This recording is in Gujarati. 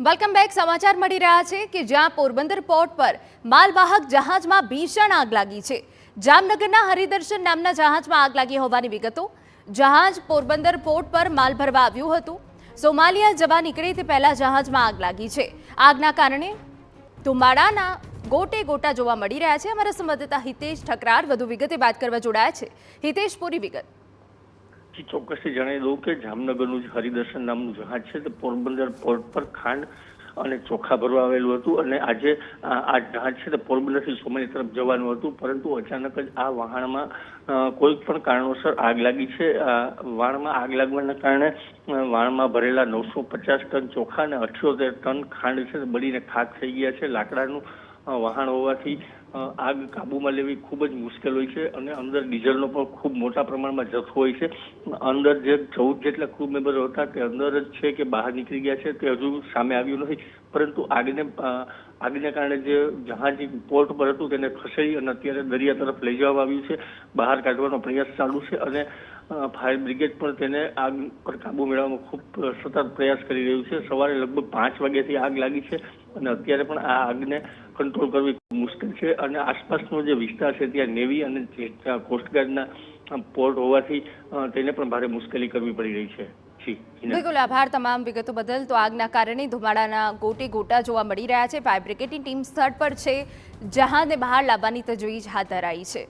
Welcome back. સમાચાર મળી રહ્યા છે કે જ્યાં પોરબંદર પોર્ટ પર માલવાહક જહાજમાં ભીષણ આગ લાગી છે। જામનગરના હરિદર્શન નામના જહાજમાં આગ લાગી હોવાની વિગતો। જહાજ પોરબંદર પોર્ટ પર માલ ભરવા આવ્યું હતું। સોમાલિયા જવા નીકળે તે પહેલા જહાજમાં આગ લાગી છે। આગના કારણે ધુમાડાના ગોટે ગોટા જોવા મળી રહ્યા છે। અમારા સંવાદદાતા હિતેશ ઠકરાર વધુ વિગતે વાત કરવા જોડાયા છે। હિતેશ, પૂરી વિગત। ચોક્કસથી જણાવી દઉં કે જામનગરનું હરિદર્શન નામનું જહાજ છે તે પોરબંદર પોર્ટ પર ખાંડ અને ચોખા ભરવા આવેલું હતું અને આજે આ જહાજ છે તે પોરબંદરથી સોમાલિયા તરફ જવાનું હતું, પરંતુ અચાનક જ આ વહાણમાં કોઈ પણ કારણોસર આગ લાગી છે। વહાણમાં આગ લાગવાના કારણે વહાણમાં ભરેલા 950 ટન ચોખા અને 78 ટન ખાંડ છે બળીને ખાક થઈ ગયા છે। લાકડાનું વહાણ હોવાથી આગ કાબૂમાં લેવી ખૂબ જ મુશ્કેલ હોય છે અને અંદર ડીઝલનો પણ ખૂબ મોટા પ્રમાણમાં જથ્થો હોય છે। અંદર જે 14 જેટલા ક્રૂ મેમ્બરો હતા તે અંદર જ છે કે બહાર નીકળી ગયા છે તે હજુ સામે આવ્યું નથી, પરંતુ આગને કારણે જે જહાજ પોર્ટ પર હતું તેને ખસેડી અને અત્યારે દરિયા તરફ લઈ જવામાં આવ્યું છે। બહાર કાઢવાનો પ્રયાસ ચાલુ છે અને ફાયર બ્રિગેડ પણ તેને આગ પર કાબુ મેળવવામાં ખૂબ સતત પ્રયાસ કરી રહ્યું છે। સવારે લગભગ 5 વાગ્યાથી આગ લાગી છે અને અત્યારે પણ આ આગને કંટ્રોલ કરવી મુશ્કેલ છે અને આસપાસનો જે વિસ્તાર છે ત્યાં નેવી અને કોસ્ટગાર્ડના પોર્ટ હોવાથી તેને પણ ભારે મુશ્કેલી કરવી પડી રહી છે। બિલકુલ, આભાર તમામ વિગતો બદલ। તો આગના કારણે ધુમાડાના ગોટે ગોટા જોવા મળી રહ્યા છે। ફાયર બ્રિગેડની ટીમ સ્થળ પર છે, જહાજને બહાર લાવવાની તજવીજ હાથ ધરાઈ છે।